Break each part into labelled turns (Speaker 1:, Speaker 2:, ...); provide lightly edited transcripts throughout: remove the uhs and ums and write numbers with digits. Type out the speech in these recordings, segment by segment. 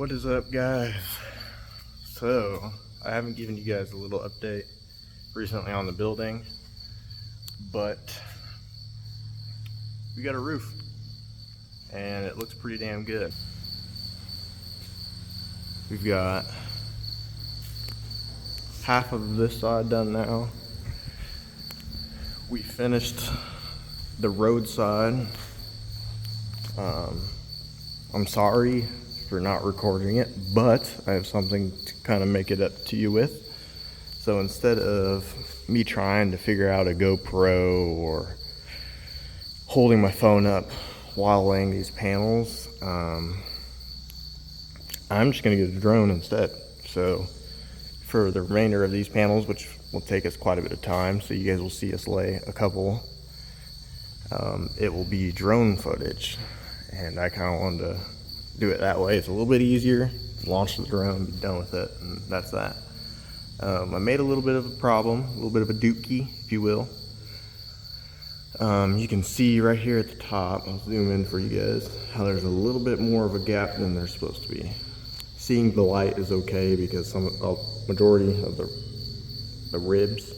Speaker 1: What is up, guys? So I haven't given you guys a little update recently on the building, but we got a roof and it looks pretty damn good. We've got half of this side done now. We finished the road side. I'm sorry for not recording it, but I have something to kind of make it up to you with. So instead of me trying to figure out a GoPro or holding my phone up while laying these panels, I'm just gonna get a drone instead. So for the remainder of these panels, which will take us quite a bit of time, so you guys will see us lay a couple, it will be drone footage. And I kind of wanted to do it that way. It's a little bit easier. Launch the drone, be done with it, and that's that. I made a little bit of a problem, a little bit of a dookie, if you will. You can see right here at the top, I'll zoom in for you guys, how there's a little bit more of a gap than there's supposed to be. Seeing the light is okay because majority of the ribs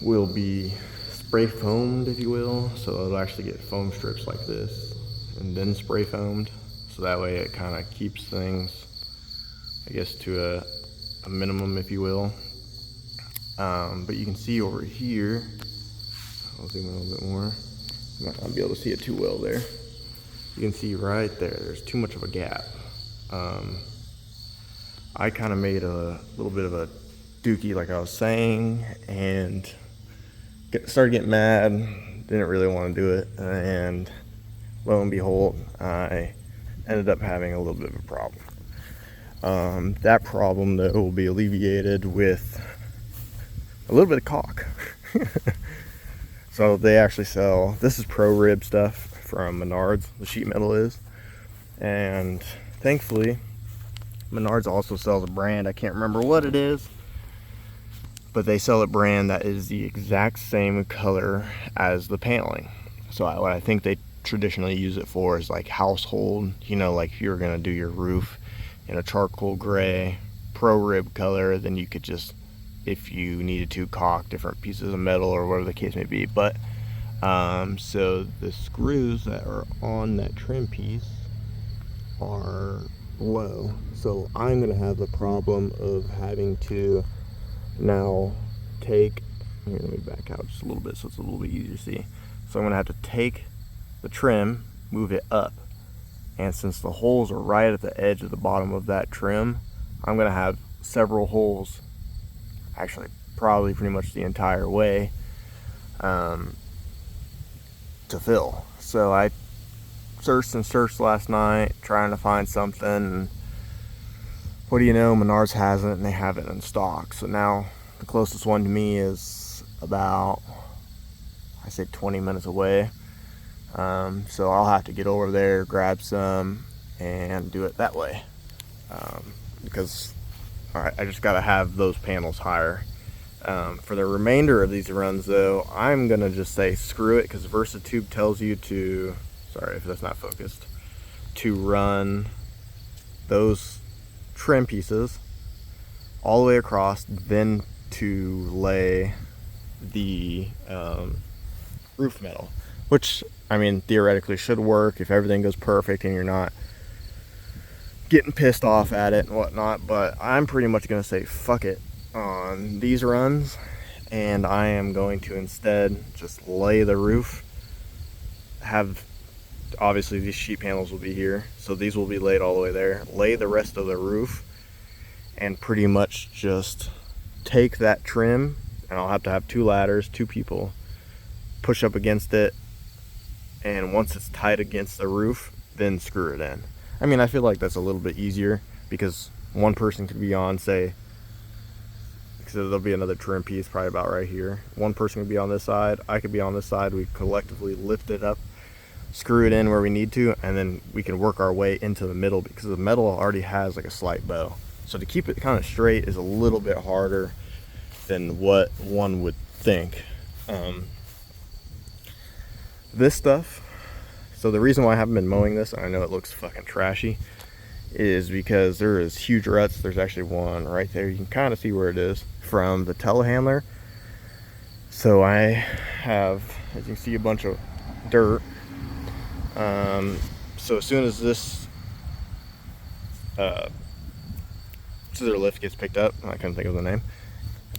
Speaker 1: will be spray foamed, if you will, so it'll actually get foam strips like this and then spray foamed, so that way it kind of keeps things, I guess, to a minimum, if you will. But you can see over here, I'll zoom in a little bit more, you might not be able to see it too well there. You can see right there, there's too much of a gap. I kind of made a little bit of a dookie, like I was saying, and started getting mad, didn't really want to do it, and lo and behold, I ended up having a little bit of a problem. That problem, though, will be alleviated with a little bit of caulk. So they actually sell, this is Pro Rib stuff from Menards, the sheet metal is, and thankfully Menards also sells a brand, I can't remember what it is, but they sell a brand that is the exact same color as the paneling. So what I think they traditionally use it for is like household, you know, like if you're gonna do your roof in a charcoal gray Pro Rib color, then you could just, if you needed to, caulk different pieces of metal or whatever the case may be. But so the screws that are on that trim piece are low, so I'm gonna have the problem of having to now take, here, let me back out just a little bit so it's a little bit easier to see. So I'm gonna have to take the trim, move it up, and since the holes are right at the edge of the bottom of that trim, I'm gonna have several holes, actually probably pretty much the entire way, to fill. So I searched and searched last night trying to find something, and what do you know, Menards has it and they have it in stock. So now the closest one to me is about, I say 20 minutes away. So I'll have to get over there, grab some, and do it that way. Because I just gotta have those panels higher. For the remainder of these runs, though, I'm gonna just say screw it, because Versatube tells you to, sorry if that's not focused, to run those trim pieces all the way across, then to lay the roof metal, which, I mean, theoretically should work if everything goes perfect and you're not getting pissed off at it and whatnot. But I'm pretty much gonna say fuck it on these runs, and I am going to instead just lay the roof. Have, obviously these sheet panels will be here, so these will be laid all the way there, lay the rest of the roof, and pretty much just take that trim, and I'll have to have 2 ladders, 2 people push up against it, and once it's tight against the roof, then screw it in. I mean, I feel like that's a little bit easier because one person could be on, say, because there'll be another trim piece probably about right here. One person could be on this side, I could be on this side, we collectively lift it up, screw it in where we need to, and then we can work our way into the middle, because the metal already has like a slight bow. So to keep it kind of straight is a little bit harder than what one would think. This stuff, so the reason why I haven't been mowing this, and I know it looks fucking trashy, is because there is huge ruts. There's actually one right there. You can kind of see where it is from the telehandler. So I have, as you can see, a bunch of dirt. So as soon as this scissor lift gets picked up, I couldn't think of the name,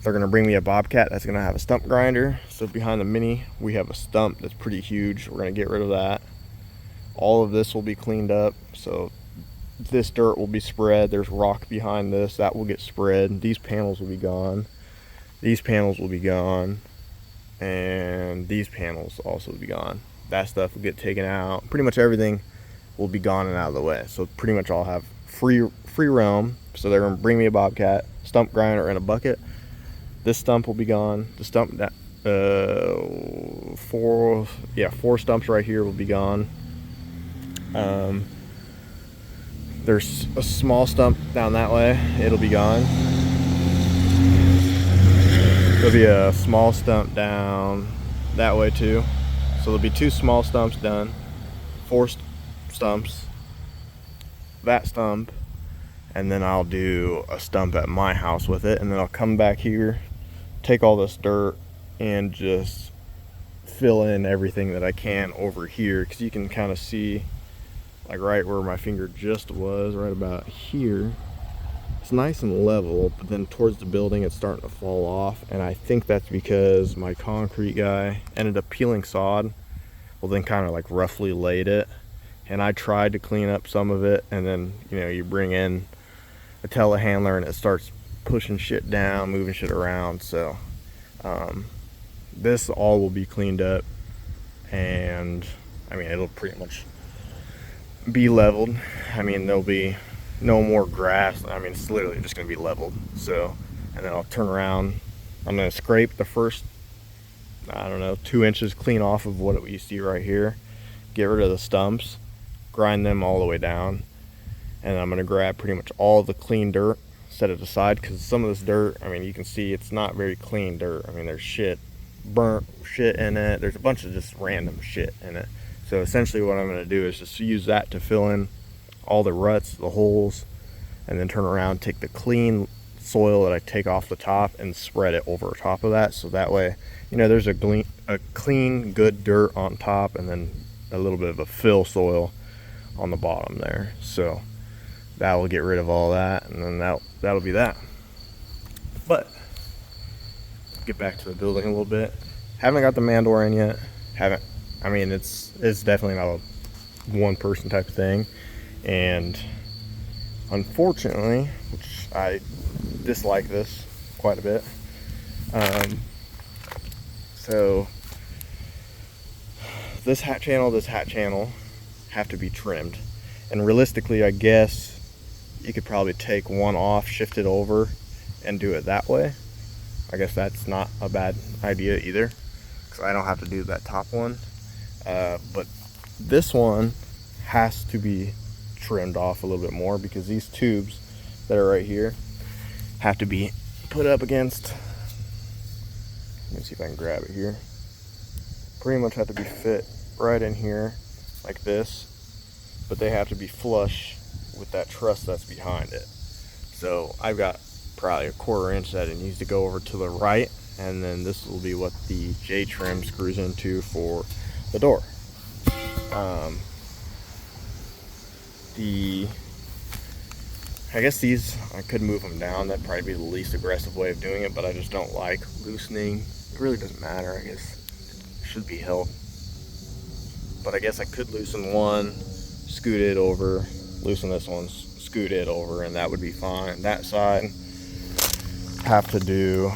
Speaker 1: they're gonna bring me a Bobcat that's gonna have a stump grinder. So behind the Mini, we have a stump that's pretty huge. We're gonna get rid of that. All of this will be cleaned up. So this dirt will be spread. There's rock behind this that will get spread. These panels will be gone. These panels will be gone. And these panels also will be gone. That stuff will get taken out. Pretty much everything will be gone and out of the way. So pretty much I'll have free roam. So they're gonna bring me a Bobcat, stump grinder, and a bucket. This stump will be gone. The stump that four stumps right here will be gone. There's a small stump down that way. It'll be gone. There'll be a small stump down that way too. So there'll be 2 small stumps done. 4 stumps. That stump. And then I'll do a stump at my house with it. And then I'll come back here, take all this dirt, and just fill in everything that I can over here. Because you can kind of see, like right where my finger just was, right about here. It's nice and level, but then towards the building it's starting to fall off, and I think that's because my concrete guy ended up peeling sod, well then kind of like roughly laid it, and I tried to clean up some of it, and then you bring in a telehandler and it starts pushing shit down, moving shit around. So this all will be cleaned up, and I mean it'll pretty much be leveled. I mean there'll be no more grass. I mean it's literally just gonna be leveled. So, and then I'll turn around, I'm gonna scrape the first, I don't know, 2 inches clean off of what you see right here, get rid of the stumps, grind them all the way down, and I'm gonna grab pretty much all the clean dirt, set it aside, because some of this dirt, I mean you can see it's not very clean dirt. I mean there's shit, burnt shit in it, there's a bunch of just random shit in it. So essentially what I'm gonna do is just use that to fill in all the ruts, the holes, and then turn around, take the clean soil that I take off the top and spread it over top of that. So that way, there's a clean, good dirt on top, and then a little bit of a fill soil on the bottom there. So that will get rid of all that, and then that'll be that. But get back to the building a little bit. Haven't got the man door in yet. I mean it's definitely not a one person type of thing. And unfortunately, which I dislike this quite a bit, so this hat channel have to be trimmed. And realistically, I guess you could probably take one off, shift it over, and do it that way. I guess that's not a bad idea either, because I don't have to do that top one. But this one has to be trimmed off a little bit more, because these tubes that are right here have to be put up against, let me see if I can grab it here, pretty much have to be fit right in here like this, but they have to be flush with that truss that's behind it. So I've got probably a 1/4 inch that it needs to go over to the right, and then this will be what the J trim screws into for the door. I guess these, I could move them down. That'd probably be the least aggressive way of doing it, but I just don't like loosening. It really doesn't matter. I guess it should be held. But I guess I could loosen one, scoot it over, loosen this one, scoot it over, and that would be fine. That side, have to do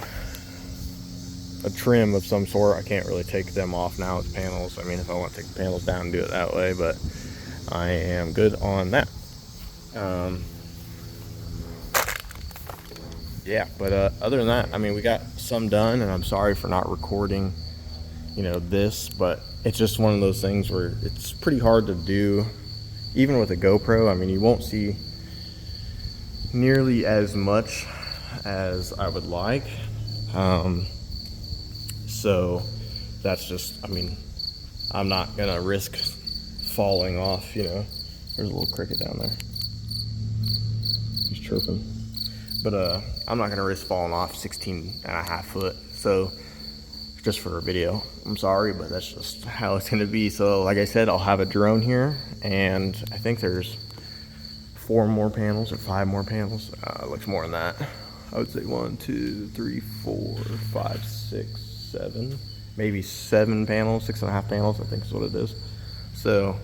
Speaker 1: a trim of some sort. I can't really take them off now with panels. I mean, if I want to take the panels down and do it that way, but I am good on that. Yeah, but other than that, I mean, we got some done, and I'm sorry for not recording, this, but it's just one of those things where it's pretty hard to do, even with a GoPro. I mean, you won't see nearly as much as I would like. So that's just, I mean, I'm not gonna risk falling off, There's a little cricket down there. chirping. But I'm not gonna risk falling off 16.5 foot. So just for a video, I'm sorry, but that's just how it's gonna be. So like I said, I'll have a drone here, and I think there's 4 more panels or 5 more panels. Looks more than that. I would say 1, 2, 3, 4, 5, 6, 7, maybe 7 panels, 6.5 panels, I think is what it is. So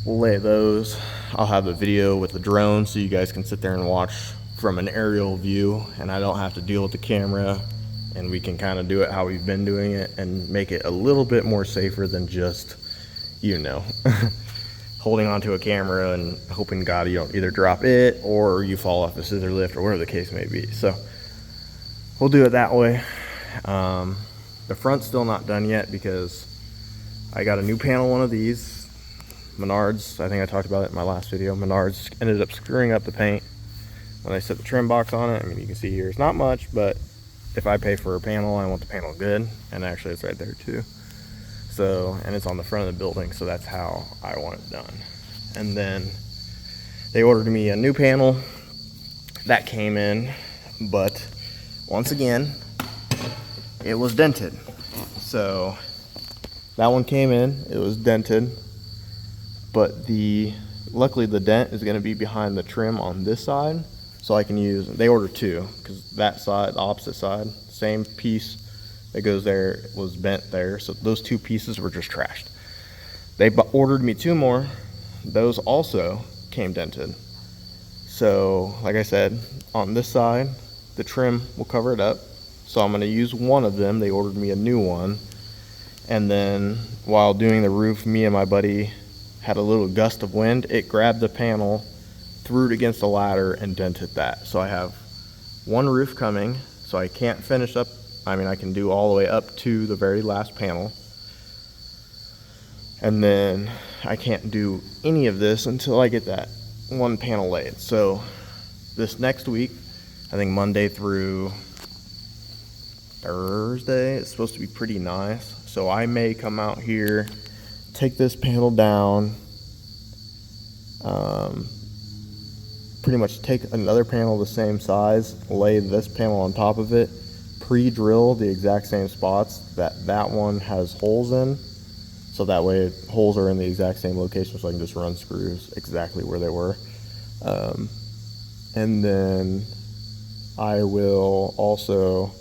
Speaker 1: we'll lay those. I'll have a video with the drone so you guys can sit there and watch from an aerial view, and I don't have to deal with the camera, and we can kind of do it how we've been doing it and make it a little bit more safer than just, you know, holding onto a camera and hoping to God you don't either drop it or you fall off the scissor lift or whatever the case may be. So we'll do it that way. The front's still not done yet because I got a new panel, one of these. Menards, I think I talked about it in my last video. Menards ended up screwing up the paint when I set the trim box on it. I mean, you can see here, it's not much, but if I pay for a panel, I want the panel good. And actually it's right there too. So, and it's on the front of the building, so that's how I want it done. And then they ordered me a new panel. That came in, but once again, it was dented. So that one came in, it was dented, but luckily the dent is gonna be behind the trim on this side, so I can use, they ordered 2, because that side, the opposite side, same piece that goes there was bent there, so those 2 pieces were just trashed. They ordered me 2 more. Those also came dented. So like I said, on this side the trim will cover it up, so I'm going to use one of them. They ordered me a new one, and then while doing the roof, me and my buddy had a little gust of wind. It grabbed the panel, threw it against the ladder, and dented that. So I have one roof coming, so I can't finish up. I mean, I can do all the way up to the very last panel. And then I can't do any of this until I get that one panel laid. So this next week, I think Monday through Thursday, it's supposed to be pretty nice. So I may come out here, take this panel down, pretty much take another panel the same size, lay this panel on top of it, pre-drill the exact same spots that one has holes in, so that way holes are in the exact same location, so I can just run screws exactly where they were. And then I will also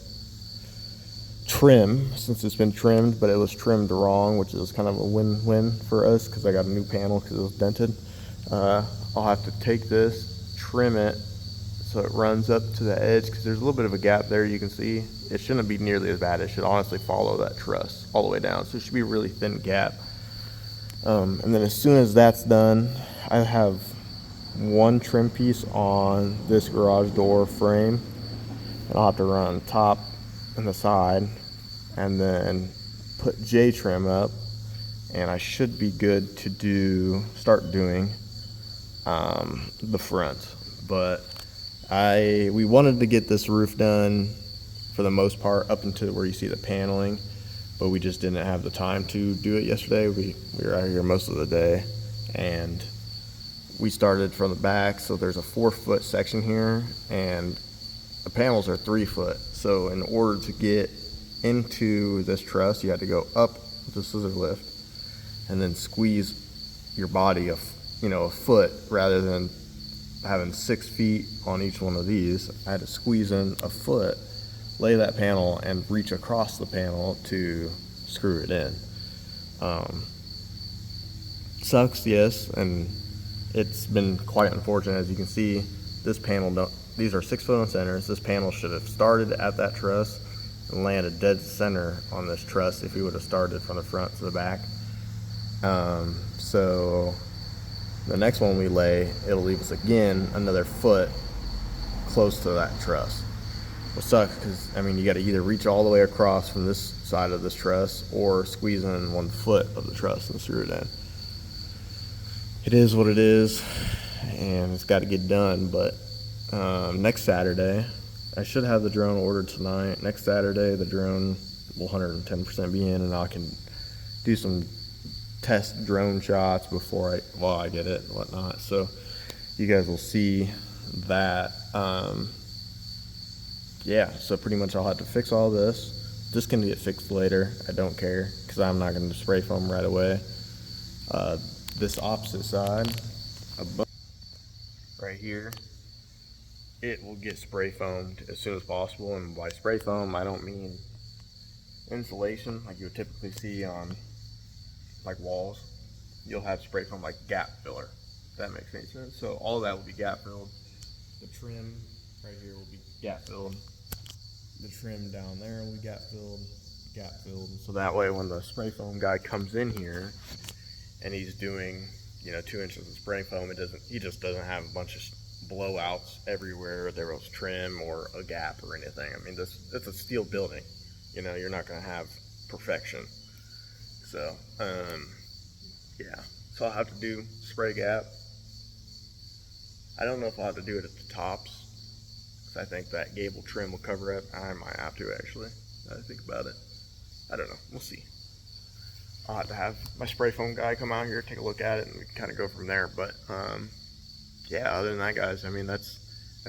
Speaker 1: trim, since it's been trimmed, but it was trimmed wrong, which is kind of a win-win for us because I got a new panel because it was dented. I'll have to take this, trim it so it runs up to the edge, because there's a little bit of a gap there. You can see it shouldn't be nearly as bad. It should honestly follow that truss all the way down, so it should be a really thin gap. And then as soon as that's done, I have one trim piece on this garage door frame, and I'll have to run the top and the side, and then put J trim up, and I should be good to start doing the front. But we wanted to get this roof done for the most part up until where you see the paneling, but we just didn't have the time to do it yesterday. We were out here most of the day, and we started from the back. So there's a 4-foot section here, and the panels are 3 foot. So in order to get into this truss, you had to go up the scissor lift and then squeeze your body a foot, rather than having 6 feet on each one of these. I had to squeeze in a foot, lay that panel, and reach across the panel to screw it in. Sucks, yes, and it's been quite unfortunate. As you can see, this panel these are 6 foot on centers. This panel should have started at that truss and landed dead center on this truss if we would have started from the front to the back. So the next one we lay, it'll leave us again another foot close to that truss. Which sucks, because I mean, you got to either reach all the way across from this side of this truss or squeeze in 1 foot of the truss and screw it in. It is what it is, and it's got to get done. But next Saturday, I should have the drone ordered tonight. Next Saturday, the drone will 110% be in, and I can do some test drone shots before I get it and whatnot. So you guys will see that. Yeah, so pretty much I'll have to fix all this. This can get fixed later. I don't care because I'm not going to spray foam right away. This opposite side, right here, it will get spray foamed as soon as possible. And by spray foam, I don't mean insulation like you would typically see on like walls. You'll have spray foam like gap filler, if that makes any sense. So all of that will be gap filled. The trim right here will be gap filled. The trim down there will be gap filled. So that way when the spray foam guy comes in here and he's doing, you know, 2 inches of spray foam, he just doesn't have a bunch of blowouts everywhere. There was trim or a gap or anything. I mean, it's a steel building. You know, you're not going to have perfection. So, yeah. So I'll have to do spray gap. I don't know if I'll have to do it at the tops, because I think that gable trim will cover it. I might have to, actually, now that I think about it. I don't know. We'll see. I'll have to have my spray foam guy come out here, take a look at it, and we can kind of go from there. But, yeah, other than that, guys, I mean, that's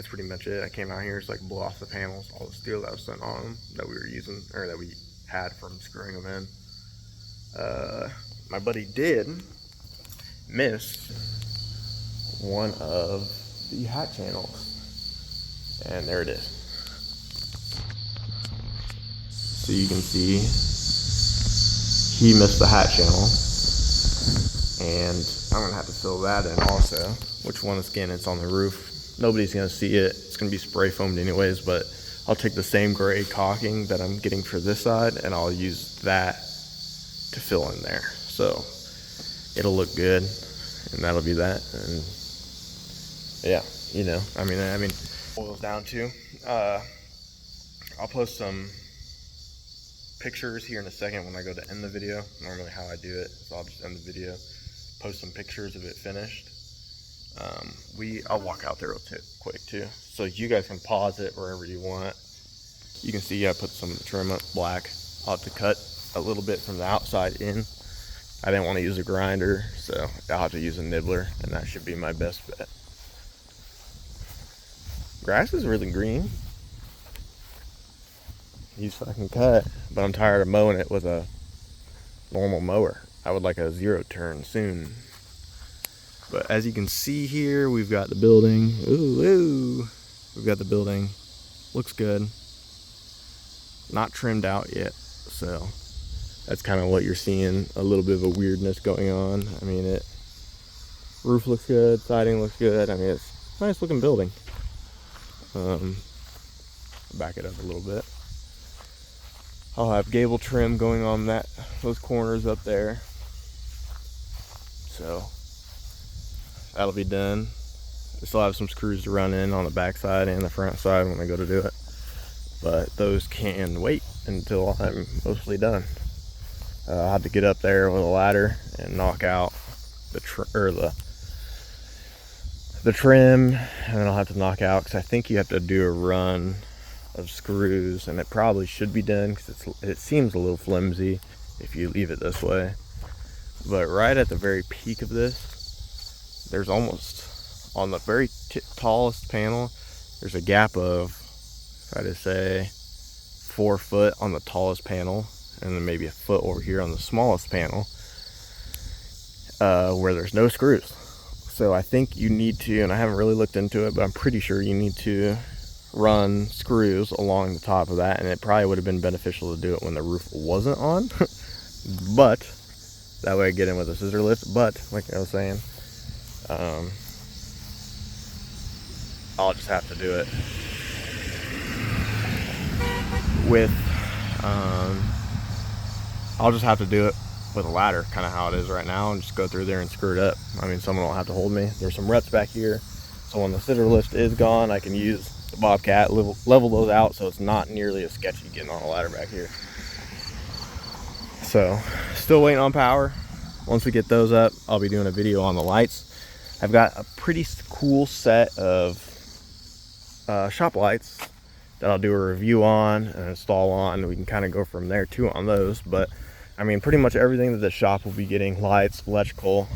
Speaker 1: pretty much it. I came out here, just like blow off the panels, all the steel that was sent on them that we were using, or that we had from screwing them in. My buddy did miss one of the hat channels, and there it is. So you can see he missed the hat channel, and I'm gonna have to fill that in also. Which one, again, it's on the roof. Nobody's gonna see it. It's gonna be spray foamed anyways, but I'll take the same gray caulking that I'm getting for this side and I'll use that to fill in there. So it'll look good, and that'll be that. And yeah, you know, I mean, boils down to, I'll post some pictures here in a second when I go to end the video. Normally how I do it is I'll just end the video, post some pictures of it finished. I'll walk out there real quick too, so you guys can pause it wherever you want. You can see I put some of the trim up black. I'll have to cut a little bit from the outside in. I didn't want to use a grinder, so I'll have to use a nibbler, and that should be my best bet. Grass is really green. He's fucking cut, but I'm tired of mowing it with a normal mower. I would like a 0 turn soon. But as you can see here, we've got the building. Ooh. We've got the building. Looks good. Not trimmed out yet, so that's kind of what you're seeing. A little bit of a weirdness going on. I mean, roof looks good, siding looks good. I mean, it's a nice looking building. Back it up a little bit. I'll have gable trim going on those corners up there. So that'll be done. I still have some screws to run in on the back side and the front side when I go to do it, but those can wait until I'm mostly done. I'll have to get up there with a ladder and knock out the trim, and then I'll have to knock out, because I think you have to do a run of screws, and it probably should be done because it seems a little flimsy if you leave it this way. But right at the very peak of this, there's almost, on the very tallest panel, there's a gap of, I'd say, 4 foot on the tallest panel, and then maybe a foot over here on the smallest panel, where there's no screws. So I think you need to, and I haven't really looked into it, but I'm pretty sure you need to run screws along the top of that, and it probably would have been beneficial to do it when the roof wasn't on. But that way I get in with a scissor lift. But like I was saying, I'll just have to do it with I'll just have to do it with a ladder, kind of how it is right now, and just go through there and screw it up. I mean, someone will have to hold me. There's some ruts back here, so when the scissor lift is gone, I can use the Bobcat, level those out so it's not nearly as sketchy getting on a ladder back here. So still waiting on power. Once we get those up, I'll be doing a video on the lights. I've got a pretty cool set of shop lights that I'll do a review on and install on. We can kind of go from there too on those. But I mean, pretty much everything that the shop will be getting, lights, electrical,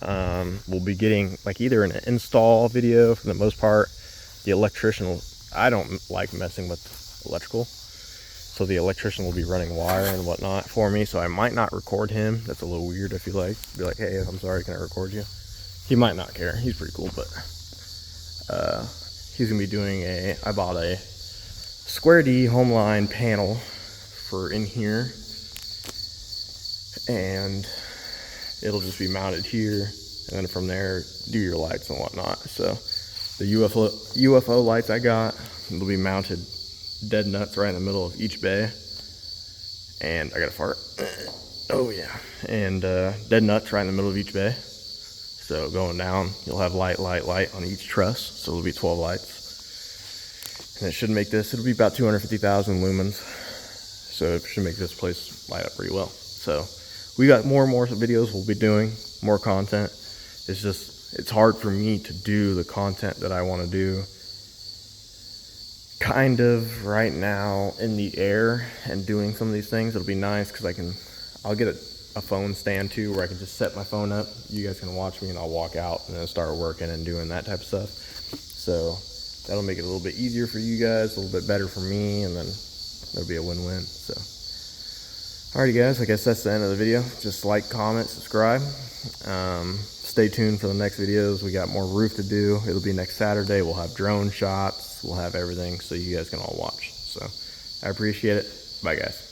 Speaker 1: We'll be getting like either an install video for the most part. The electrician will, I don't like messing with electrical, so the electrician will be running wire and whatnot for me, so I might not record him. That's a little weird. If you like, be like, hey, I'm sorry, can I record you? He might not care. He's pretty cool, but he's gonna be doing I bought a Square D Homeline panel for in here, and it'll just be mounted here, and then from there do your lights and whatnot. So the UFO lights I got, it'll be mounted dead nuts right in the middle of each bay. And I got a fart. Oh yeah. And dead nuts right in the middle of each bay. So going down, you'll have light on each truss. So it'll be 12 lights. And it should make this, it'll be about 250,000 lumens. So it should make this place light up pretty well. So we got more and more videos we'll be doing, more content. It's just, it's hard for me to do the content that I want to do kind of right now in the air and doing some of these things. It'll be nice because I'll get a phone stand too, where I can just set my phone up. You guys can watch me and I'll walk out and then start working and doing that type of stuff. So that'll make it a little bit easier for you guys, a little bit better for me, and then it'll be a win-win. So alrighty guys, I guess that's the end of the video. Just like, comment, subscribe. Stay tuned for the next videos. We got more roof to do. It'll be next Saturday. We'll have drone shots. We'll have everything so you guys can all watch. So I appreciate it. Bye guys.